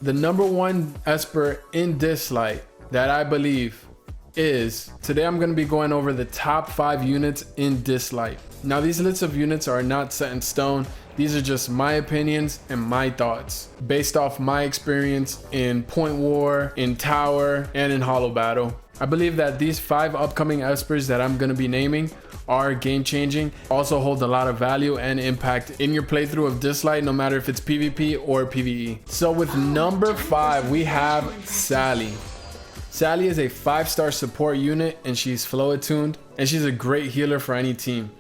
The number one Esper in Dislyte that I believe is, today I'm going to be going over the top 5 units in Dislyte. Now these lists of units are not set in stone. These are just my opinions and my thoughts based off my experience in Point War, in Tower, and in Hollow Battle. I believe that these 5 upcoming Espers that I'm going to be naming are game changing, also hold a lot of value and impact in your playthrough of Dislyte, no matter if it's PvP or PvE. So with number 5, we have Sally. Sally is a 5-star support unit and she's flow attuned and she's a great healer for any team.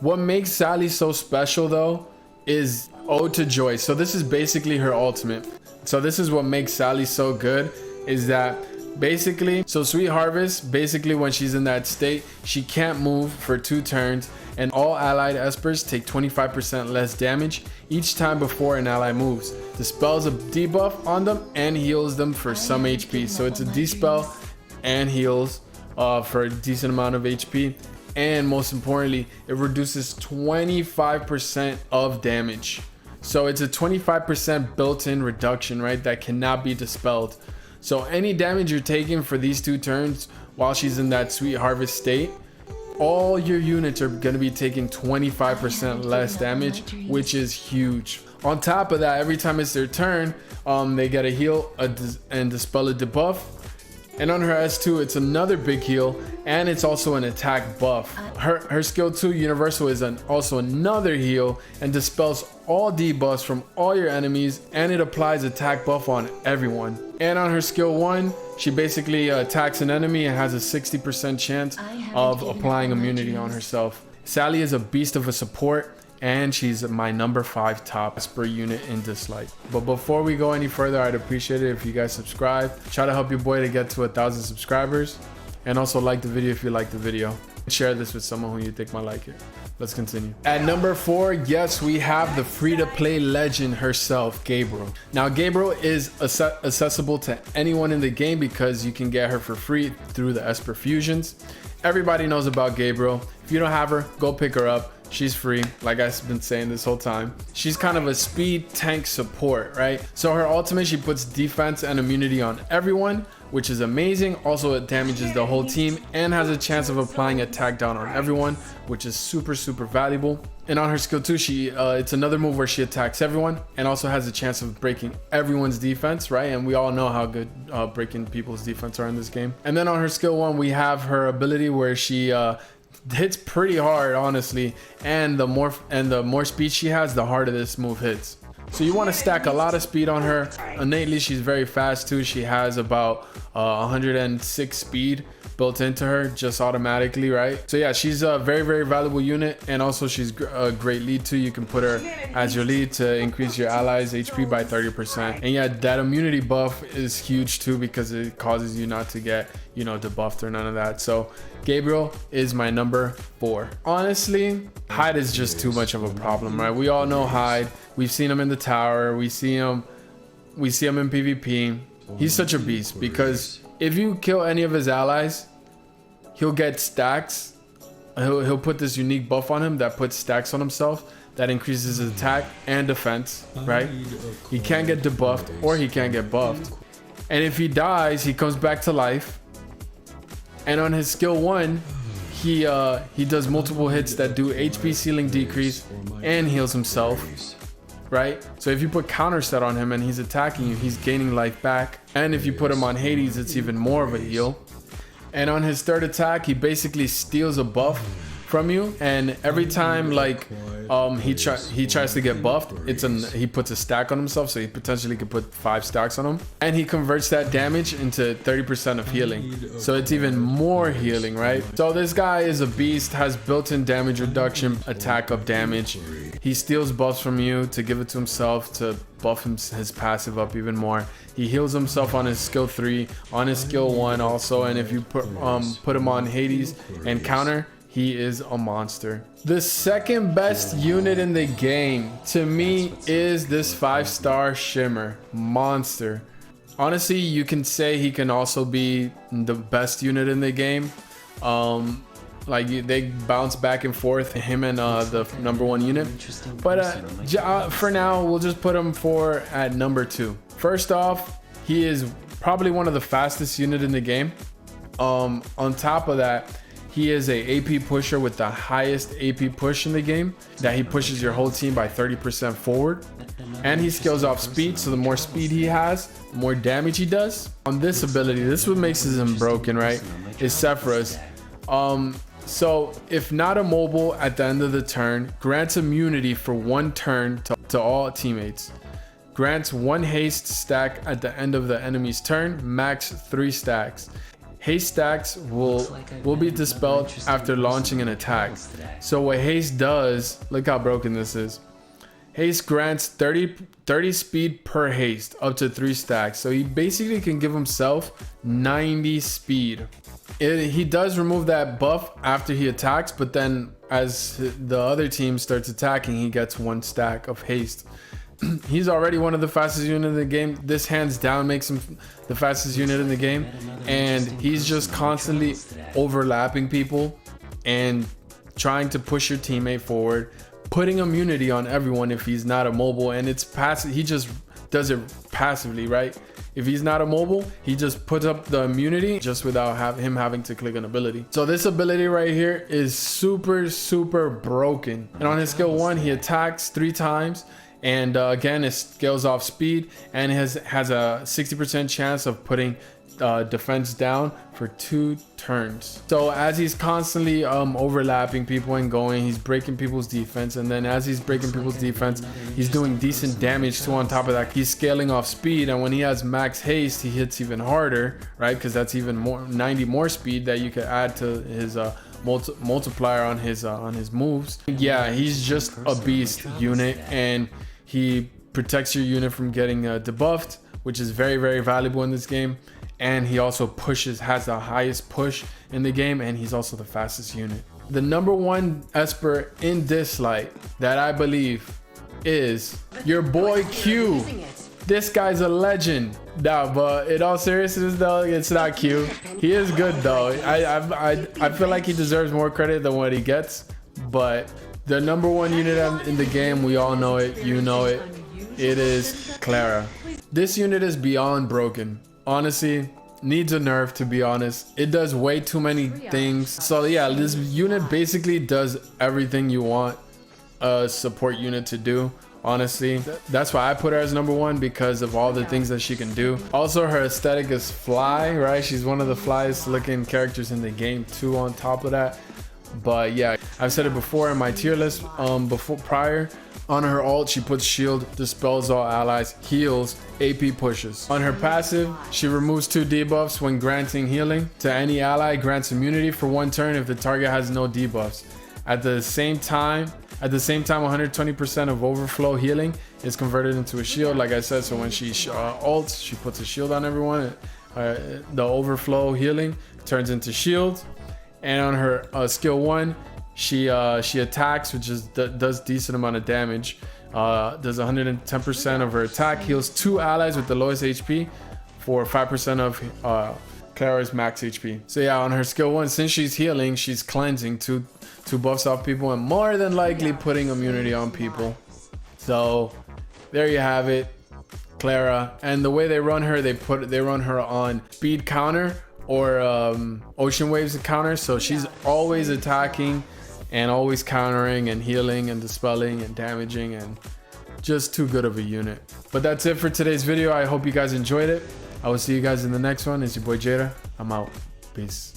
What makes Sally so special though is Ode to Joy. So this is basically her ultimate. So this is what makes Sally so good, is that basically, so Sweet Harvest, basically when she's in that state, she can't move for 2 turns, and all allied Espers take 25% less damage each time before an ally moves. Dispels a debuff on them and heals them for some HP. So it's a dispel and heals for a decent amount of HP. And most importantly, it reduces 25% of damage. So it's a 25% built-in reduction, right? That cannot be dispelled. So any damage you're taking for these 2 turns while she's in that Sweet Harvest state, all your units are going to be taking 25% less damage, which is huge. On top of that, every time it's their turn, they get a heal and dispel a debuff. And on her S2, it's another big heal, and it's also an attack buff. Her skill 2 universal is also another heal and dispels all debuffs from all your enemies, and it applies attack buff on everyone. And on her skill 1, she basically attacks an enemy and has a 60% chance of applying immunity on herself. Sally is a beast of a support, and she's my number 5 top Esper unit in Dislyte. But before we go any further, I'd appreciate it if you guys subscribe. Try to help your boy to get to 1,000 subscribers, and also like the video if you like the video. Share this with someone who you think might like it. Let's continue. At number 4, yes, we have the free-to-play legend herself, Gabriel. Now Gabriel is accessible to anyone in the game because you can get her for free through the Esper fusions. Everybody knows about Gabriel. If you don't have her, go pick her up. She's free, like I've been saying this whole time. She's kind of a speed tank support, right? So her ultimate, she puts defense and immunity on everyone, which is amazing. Also, it damages the whole team and has a chance of applying attack down on everyone, which is super valuable. And on her skill 2, it's another move where she attacks everyone and also has a chance of breaking everyone's defense, right? And we all know how good breaking people's defense are in this game. And then on her skill 1, we have her ability where she hits pretty hard, honestly, and the more speed she has, the harder this move hits. So you want to stack a lot of speed on her. Innately, she's very fast too. She has about 106 speed built into her just automatically, right? So yeah, she's a very valuable unit, and also she's a great lead too. You can put her as your lead to increase your allies HP by 30%. And yeah, that immunity buff is huge too because it causes you not to get, you know, debuffed or none of that. So Gabriel is my number 4. Honestly, Hyde is just too much of a problem, right? We all know Hyde. We've seen him in the tower. We see him in PvP. He's such a beast because if you kill any of his allies, he'll get stacks. He'll put this unique buff on him that puts stacks on himself that increases his attack and defense, right? He can't get debuffed or he can't get buffed. And if he dies, he comes back to life. And on his skill 1, he does multiple hits that do HP ceiling decrease and heals himself, right? So if you put counter set on him and he's attacking you, he's gaining life back. And if you put him on Hades, it's even more of a heal. And on his 3rd attack, he basically steals a buff from you, and every time like he tries to get buffed, he puts a stack on himself, so he potentially could put 5 stacks on him, and he converts that damage into 30% of healing, so it's even more healing, right? So this guy is a beast, has built-in damage reduction, attack up damage. He steals buffs from you to give it to himself to buff his passive up even more. He heals himself on his skill 3, on his skill 1 also, and if you put him on Hades and counter, he is a monster. The second best unit in the game to me is this 5-star Shimmer. Monster. Honestly, you can say he can also be the best unit in the game. Like they bounce back and forth, him and the number 1 unit. But for now, we'll just put him at number 2. First off, he is probably one of the fastest unit in the game. On top of that, he is a AP pusher with the highest AP push in the game, that he pushes your whole team by 30% forward. And he scales off speed, so the more speed he has, the more damage he does. On this ability, this is what makes him broken, right? Is Sephiroth. So if not immobile at the end of the turn, grants immunity for 1 turn to all teammates. Grants 1 haste stack at the end of the enemy's turn, max 3 stacks. Haste stacks will be dispelled after launching an attack. So what haste does, look how broken this is. Haste grants 30 speed per haste, up to 3 stacks. So he basically can give himself 90 speed. He does remove that buff after he attacks, but then as the other team starts attacking, he gets 1 stack of haste. He's already one of the fastest units in the game. This hands down makes him the fastest unit in the game, and he's just constantly overlapping people and trying to push your teammate forward, putting immunity on everyone if he's not immobile. And it's passive. He just does it passively, right? If he's not immobile, he just puts up the immunity just without him having to click an ability. So this ability right here is super broken. And on his skill 1, he attacks 3 times. And again, it scales off speed and has a 60% chance of putting defense down for 2 turns. So as he's constantly overlapping people and going, he's breaking people's defense, and then as he's breaking people's defense, he's doing decent damage too. On top of that, he's scaling off speed, and when he has max haste, he hits even harder, right? Because that's even more 90 more speed that you could add to his multiplier on his moves. Yeah, he's just a beast unit, and he protects your unit from getting debuffed, which is very valuable in this game. And he also has the highest push in the game, and he's also the fastest unit. The number 1 Esper in DISLYTE that I believe is your boy Q. This guy's a legend. Nah, but in all seriousness though, it's not Q. He is good though. I feel like he deserves more credit than what he gets, but the number 1 unit in the game, we all know it, you know it. It is Clara. This unit is beyond broken. Honestly, needs a nerf, to be honest. It does way too many things. So yeah, this unit basically does everything you want a support unit to do. Honestly, that's why I put her as number 1, because of all the things that she can do. Also, her aesthetic is fly, right? She's one of the flyest looking characters in the game too, on top of that. But yeah, I've said it before in my tier list prior. On her ult, she puts shield, dispels all allies, heals, AP pushes. On her passive, she removes 2 debuffs when granting healing to any ally, grants immunity for 1 turn if the target has no debuffs. At the same time, 120% of overflow healing is converted into a shield, like I said. So when she ults, she puts a shield on everyone. The overflow healing turns into shield. And on her skill 1, she attacks, which does decent amount of damage. Does 110% of her attack, heals 2 allies with the lowest HP for 5% of Clara's max HP. So yeah, on her skill 1, since she's healing, she's cleansing 2 buffs off people, and more than likely putting immunity on people. So there you have it, Clara. And the way they run her, they run her on speed counter or ocean waves counter. So she's always attacking and always countering and healing and dispelling and damaging, and just too good of a unit. But that's it for today's video. I hope you guys enjoyed it. I will see you guys in the next one. It's your boy Jadaa. I'm out. Peace.